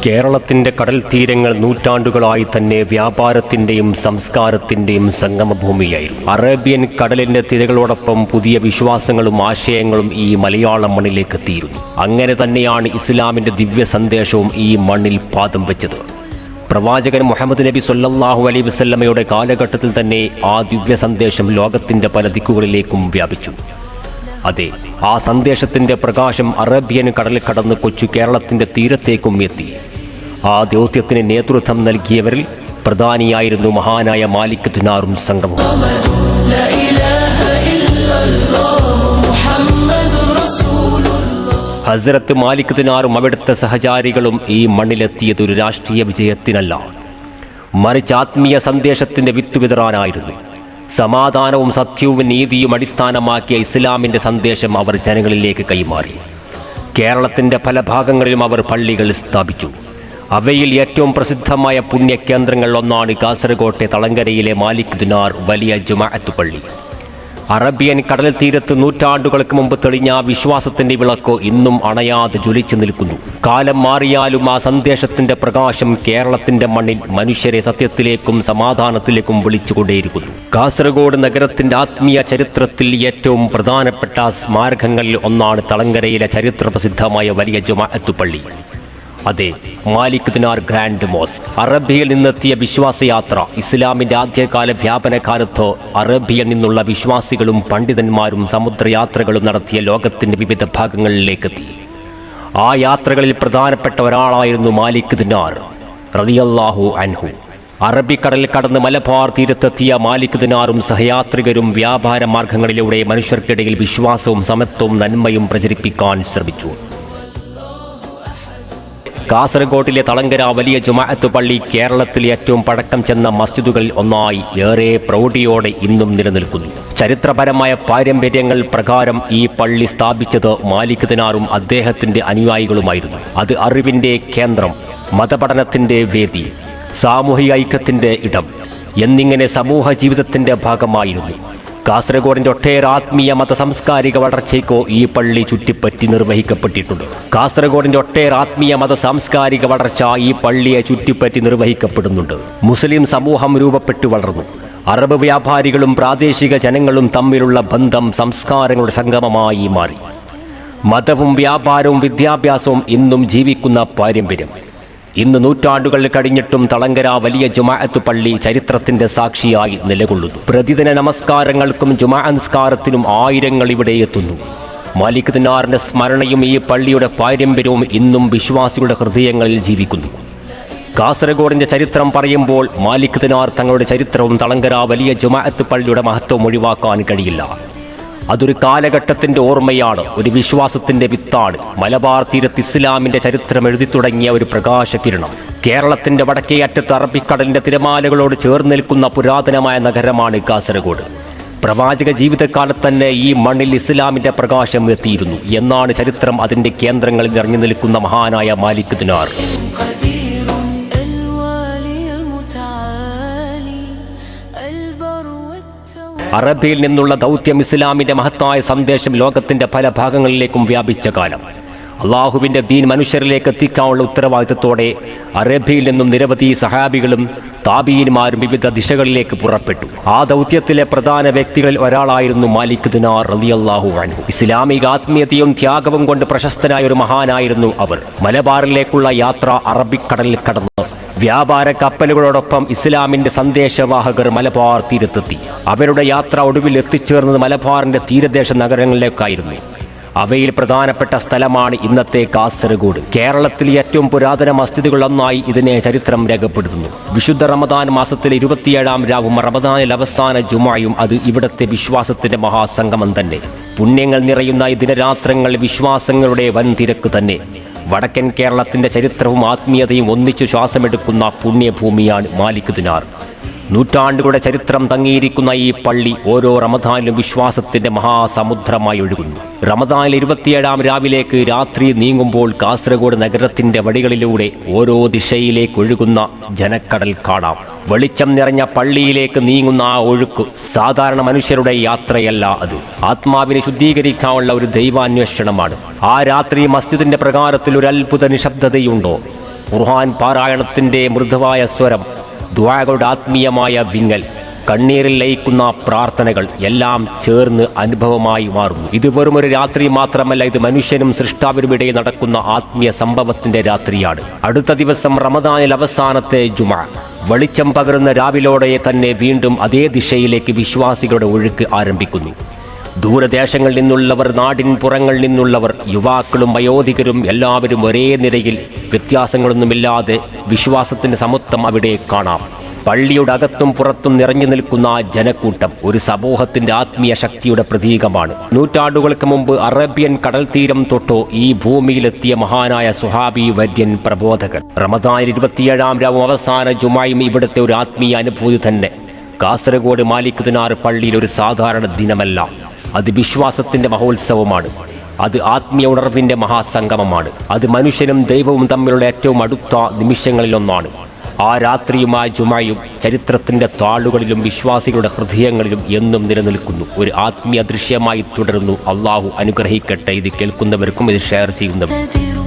കേരളത്തിൻ്റെ കടൽ തീരങ്ങൾ നൂറ്റാണ്ടുകളായി തന്നെ വ്യാപാരത്തിൻ്റെയും സംസ്കാരത്തിൻ്റെയും സംഗമഭൂമിയായിരുന്നു. അറേബ്യൻ കടലിൻ്റെ തിരകളോടൊപ്പം പുതിയ വിശ്വാസങ്ങളും ആശയങ്ങളും ഈ മലയാള മണ്ണിലേക്ക് എത്തിയിരുന്നു. അങ്ങനെ തന്നെയാണ് ഇസ്ലാമിൻ്റെ ദിവ്യ സന്ദേശവും ഈ മണ്ണിൽ പാദം വെച്ചത്. പ്രവാചകൻ മുഹമ്മദ് നബി സല്ലല്ലാഹു അലൈഹി വസല്ലമയുടെ കാലഘട്ടത്തിൽ തന്നെ ആ ദിവ്യ സന്ദേശം ലോകത്തിൻ്റെ പല ദിക്കുകളിലേക്കും വ്യാപിച്ചു. അതെ, ആ സന്ദേശത്തിൻ്റെ പ്രകാശം അറേബ്യൻ കടലിൽ കടന്ന് കൊച്ചു കേരളത്തിൻ്റെ തീരത്തേക്കും എത്തി. ആ ദൗത്യത്തിന് നേതൃത്വം നൽകിയവരിൽ പ്രധാനിയായിരുന്നു മഹാനായ മാലിക് ദിനാറും സംഘവും. ഹസ്രത്ത് മാലിക് ദിനാറും അവിടുത്തെ സഹചാരികളും ഈ മണ്ണിലെത്തിയത് ഒരു രാഷ്ട്രീയ വിജയത്തിനല്ല, മറിച്ച് ആത്മീയ സന്ദേശത്തിൻ്റെ വിത്ത് വിതറാനായിരുന്നു. സമാധാനവും സത്യവും നീതിയും അടിസ്ഥാനമാക്കിയ ഇസ്ലാമിൻ്റെ സന്ദേശം അവർ ജനങ്ങളിലേക്ക് കൈമാറി. കേരളത്തിൻ്റെ പല ഭാഗങ്ങളിലും അവർ പള്ളികൾ സ്ഥാപിച്ചു. അവയിൽ ഏറ്റവും പ്രസിദ്ധമായ പുണ്യകേന്ദ്രങ്ങൾ ഒന്നാണ് കാസർഗോട്ടെ തളങ്കരയിലെ മാലിക് ദിനാർ വലിയ ജുമാഅത്ത് പള്ളി. അറേബ്യൻ കടൽ തീരത്ത് നൂറ്റാണ്ടുകൾക്ക് മുമ്പ് തെളിഞ്ഞ വിശ്വാസത്തിൻ്റെ വിളക്ക് ഇന്നും അണയാതെ ജ്വലിച്ചു നിൽക്കുന്നു. കാലം മാറിയാലും ആ സന്ദേശത്തിൻ്റെ പ്രകാശം കേരളത്തിൻ്റെ മണ്ണിൽ മനുഷ്യരെ സത്യത്തിലേക്കും സമാധാനത്തിലേക്കും വിളിച്ചുകൊണ്ടേയിരിക്കുന്നു. കാസർഗോഡ് നഗരത്തിൻ്റെ ആത്മീയ ചരിത്രത്തിൽ ഏറ്റവും പ്രധാനപ്പെട്ട സ്മാരകങ്ങളിൽ ഒന്നാണ് തളങ്കരയിലെ ചരിത്രപ്രസിദ്ധമായ വലിയ ജുമാഅത്ത് പള്ളി. അതെ, മാലിക് ദിനാർ ഗ്രാൻഡ് മോസ്ക്. അറേബ്യയിൽ നിന്നെത്തിയ വിശ്വാസയാത്ര. ഇസ്ലാമിൻ്റെ ആദ്യകാല വ്യാപന കാലത്ത് അറേബ്യയിൽ നിന്നുള്ള വിശ്വാസികളും പണ്ഡിതന്മാരും സമുദ്രയാത്രകളും നടത്തിയ ലോകത്തിൻ്റെ വിവിധ ഭാഗങ്ങളിലേക്കെത്തി. ആ യാത്രകളിൽ പ്രധാനപ്പെട്ട ഒരാളായിരുന്നു മാലിക് ദിനാർ റളിയല്ലാഹു അൻഹു. അറബിക്കടലിൽ കടന്ന് മലബാർ തീരത്തെത്തിയ മാലിക് ദിനാറും സഹയാത്രികരും വ്യാപാര മാർഗങ്ങളിലൂടെ മനുഷ്യർക്കിടയിൽ വിശ്വാസവും സമത്വവും നന്മയും പ്രചരിപ്പിക്കാൻ ശ്രമിച്ചു. കാസർഗോട്ടിലെ തളങ്കര വലിയ ജുമാഅത്ത് പള്ളി കേരളത്തിലെ ഏറ്റവും പഴക്കം ചെന്ന മസ്ജിദുകളിൽ ഒന്നായി ഏറെ പ്രൗഢിയോടെ ഇന്നും നിലനിൽക്കുന്നു. ചരിത്രപരമായ പാരമ്പര്യങ്ങൾ പ്രകാരം ഈ പള്ളി സ്ഥാപിച്ചത് മാലിക് ദിനാറും അദ്ദേഹത്തിൻ്റെ അനുയായികളുമായിരുന്നു. അത് അറിവിൻ്റെ കേന്ദ്രം, മതപഠനത്തിൻ്റെ വേദി, സാമൂഹിക ഐക്യത്തിൻ്റെ ഇടം എന്നിങ്ങനെ സമൂഹ ജീവിതത്തിൻ്റെ ഭാഗമായിരുന്നു. കാസർഗോഡിൻ്റെ ഒട്ടേറെ ആത്മീയ മത സാംസ്കാരിക വളർച്ചയ്ക്കോ ഈ പള്ളി ചുറ്റിപ്പറ്റി നിർവഹിക്കപ്പെട്ടിട്ടുണ്ട്. കാസർഗോഡിൻ്റെ ഒട്ടേറെ ആത്മീയ മത സാംസ്കാരിക വളർച്ച ഈ പള്ളിയെ ചുറ്റിപ്പറ്റി നിർവഹിക്കപ്പെടുന്നുണ്ട്. മുസ്ലിം സമൂഹം രൂപപ്പെട്ടു വളർന്നു. അറബ് വ്യാപാരികളും പ്രാദേശിക ജനങ്ങളും തമ്മിലുള്ള ബന്ധം സംസ്കാരങ്ങളുടെ സംഗമമായി മാറി. മതവും വ്യാപാരവും വിദ്യാഭ്യാസവും ഇന്നും ജീവിക്കുന്ന പാരമ്പര്യം. ഇന്ന് നൂറ്റാണ്ടുകൾ കഴിഞ്ഞിട്ടും തളങ്കര വലിയ ജുമാഅത്ത് പള്ളി ചരിത്രത്തിൻ്റെ സാക്ഷിയായി നിലകൊള്ളുന്നു. പ്രതിദിന നമസ്കാരങ്ങൾക്കും ജുമാ നമസ്കാരത്തിനും ആയിരങ്ങൾ ഇവിടെ എത്തുന്നു. മാലിക് ദിനാറിൻ്റെ സ്മരണയും ഈ പള്ളിയുടെ പാരമ്പര്യവും ഇന്നും വിശ്വാസികളുടെ ഹൃദയങ്ങളിൽ ജീവിക്കുന്നു. കാസർഗോഡിൻ്റെ ചരിത്രം പറയുമ്പോൾ മാലിക് ദിനാർ തങ്ങളുടെ ചരിത്രവും തളങ്കര വലിയ ജുമാഅത്ത് പള്ളിയുടെ മഹത്വം ഒഴിവാക്കാൻ കഴിയില്ല. അതൊരു കാലഘട്ടത്തിൻ്റെ ഓർമ്മയാണ്, ഒരു വിശ്വാസത്തിൻ്റെ വിത്താണ്. മലബാർ തീരത്ത് ഇസ്ലാമിൻ്റെ ചരിത്രം എഴുതി തുടങ്ങിയ ഒരു പ്രകാശകിരണം. കേരളത്തിൻ്റെ വടക്കേ അറ്റത്ത് അറബിക്കടലിൻ്റെ തിരമാലകളോട് ചേർന്ന് നിൽക്കുന്ന പുരാതനമായ നഗരമാണ് കാസർഗോഡ്. പ്രവാചക ജീവിതകാലത്ത് തന്നെ ഈ മണ്ണിൽ ഇസ്ലാമിൻ്റെ പ്രകാശം എത്തിയിരുന്നു എന്നാണ് ചരിത്രം. അതിൻ്റെ കേന്ദ്രങ്ങളിൽ നിറഞ്ഞു നിൽക്കുന്ന മഹാനായ മാലിക് ദിനാർ. അറബിയിൽ നിന്നുള്ള ദൗത്യം ഇസ്ലാമിൻ്റെ മഹത്തായ സന്ദേശം ലോകത്തിൻ്റെ പല ഭാഗങ്ങളിലേക്കും വ്യാപിച്ച കാലം. അള്ളാഹുവിൻ്റെ ദീൻ മനുഷ്യരിലേക്ക് എത്തിക്കാനുള്ള ഉത്തരവാദിത്തത്തോടെ അറബിയിൽ നിന്നും നിരവധി സഹാബികളും താബീന്മാരും വിവിധ ദിശകളിലേക്ക് പുറപ്പെട്ടു. ആ ദൗത്യത്തിലെ പ്രധാന വ്യക്തികളിൽ ഒരാളായിരുന്നു മാലിക് ദിനാർ റളിയല്ലാഹു അൻഹു. ഇസ്ലാമിക ആത്മീയതയും ത്യാഗവും കൊണ്ട് പ്രശസ്തനായ ഒരു മഹാനായിരുന്നു അവർ. മലബാറിലേക്കുള്ള യാത്ര അറബിക്കടലിൽ കടന്നു. വ്യാപാര കപ്പലുകളോടൊപ്പം ഇസ്ലാമിൻ്റെ സന്ദേശവാഹകർ മലബാർ തീരത്തെത്തി. അവരുടെ യാത്ര ഒടുവിൽ എത്തിച്ചേർന്നത് മലബാറിൻ്റെ തീരദേശ നഗരങ്ങളിലേക്കായിരുന്നു. അവയിൽ പ്രധാനപ്പെട്ട സ്ഥലമാണ് ഇന്നത്തെ കാസർഗോഡ്. കേരളത്തിലെ ഏറ്റവും പുരാതന മസ്ജിദുകളൊന്നായി ഇതിനെ ചരിത്രം രേഖപ്പെടുത്തുന്നു. വിശുദ്ധ റമദാൻ മാസത്തിലെ 27-ാം രാവും റമദാനിൽ അവസാന ജുമുഅയും അത് ഇവിടത്തെ വിശ്വാസത്തിൻ്റെ മഹാസംഗമം തന്നെ. പുണ്യങ്ങൾ നിറയുന്ന ഈ ദിനരാത്രങ്ങൾ വിശ്വാസങ്ങളുടെ വൻ തിരക്ക് തന്നെ. വടക്കൻ കേരളത്തിൻ്റെ ചരിത്രവും ആത്മീയതയും ഒന്നിച്ചു ശ്വാസമെടുക്കുന്ന പുണ്യഭൂമിയാണ് മാലിക് ദിനാർ. നൂറ്റാണ്ടുകളുടെ ചരിത്രം തങ്ങിയിരിക്കുന്ന ഈ പള്ളി ഓരോ റമദാനിലും വിശ്വാസത്തിൻ്റെ മഹാസമുദ്രമായി ഒഴുകുന്നു. റമദാനിൽ 27-ാം രാവിലേക്ക് രാത്രി നീങ്ങുമ്പോൾ കാസർഗോഡ് നഗരത്തിൻ്റെ വഴികളിലൂടെ ഓരോ ദിശയിലേക്ക് ഒഴുകുന്ന ജനക്കടൽ കാണാം. വെളിച്ചം നിറഞ്ഞ പള്ളിയിലേക്ക് നീങ്ങുന്ന ആ ഒഴുക്ക് സാധാരണ മനുഷ്യരുടെ യാത്രയല്ല, അത് ആത്മാവിനെ ശുദ്ധീകരിക്കാനുള്ള ഒരു ദൈവാന്വേഷണമാണ്. ആ രാത്രി മസ്ജിദിൻ്റെ പ്രകാരത്തിൽ ഒരു അത്ഭുത നിശബ്ദതയുണ്ടോ? ഖുർആൻ പാരായണത്തിന്റെ മൃദുവായ സ്വരം, ദുആകളുടെ ആത്മീയമായ വിങ്ങൽ, കണ്ണീരിൽ ലയിക്കുന്ന പ്രാർത്ഥനകൾ എല്ലാം ചേർന്ന് അനുഭവമായി മാറുന്നു. ഇത് വെറുമൊരു രാത്രി മാത്രമല്ല, ഇത് മനുഷ്യനും സൃഷ്ടാവിനുമിടയിൽ നടക്കുന്ന ആത്മീയ സംഭവത്തിന്റെ രാത്രിയാണ്. അടുത്ത ദിവസം റമദാനിൽ അവസാനത്തെ ജുമുഅ. വെളിച്ചം പകരുന്ന രാവിലോടെ തന്നെ വീണ്ടും അതേ ദിശയിലേക്ക് വിശ്വാസികളുടെ ഒഴുക്ക് ആരംഭിക്കുന്നു. ദൂരദേശങ്ങളിൽ നിന്നുള്ളവർ, നാടിൻ പുറങ്ങളിൽ നിന്നുള്ളവർ, യുവാക്കളും വയോധികരും എല്ലാവരും ഒരേ നിരയിൽ വ്യത്യാസങ്ങളൊന്നുമില്ലാതെ വിശ്വാസത്തിന്റെ സമത്വം അവിടെ കാണാം. പള്ളിയുടെ അകത്തും പുറത്തും നിറഞ്ഞു നിൽക്കുന്ന ജനക്കൂട്ടം ഒരു സമൂഹത്തിന്റെ ആത്മീയ ശക്തിയുടെ പ്രതീകമാണ്. നൂറ്റാണ്ടുകൾക്ക് മുമ്പ് അറേബ്യൻ കടൽ തീരം തൊട്ടോ ഈ ഭൂമിയിലെത്തിയ മഹാനായ സുഹാബി വര്യൻ പ്രബോധകൻ. റമദാനിൽ 27-ാം രാവും അവസാന ജുമായും ഇവിടുത്തെ ഒരു ആത്മീയ അനുഭൂതി തന്നെ. കാസർഗോഡ് മാലിക് ദിനാർ പള്ളിയിൽ ഒരു സാധാരണ ദിനമല്ല, അത് വിശ്വാസത്തിന്റെ മഹോത്സവമാണ്. അത് ആത്മീയ ഉണർവിന്റെ മഹാസംഗമമാണ്. അത് മനുഷ്യനും ദൈവവും തമ്മിലുള്ള ഏറ്റവും അടുത്ത നിമിഷങ്ങളിലൊന്നാണ്. ആ രാത്രിയും ആ ജുമയും ചരിത്രത്തിന്റെ താളുകളിലും വിശ്വാസികളുടെ ഹൃദയങ്ങളിലും എന്നും നിലനിൽക്കുന്നു. ഒരു ആത്മീയ ദൃശ്യമായി തുടരുന്നു. അള്ളാഹു അനുഗ്രഹിക്കട്ടെ. ഇത് കേൾക്കുന്നവർക്കും ഇത് ഷെയർ ചെയ്യുന്നവർക്കും.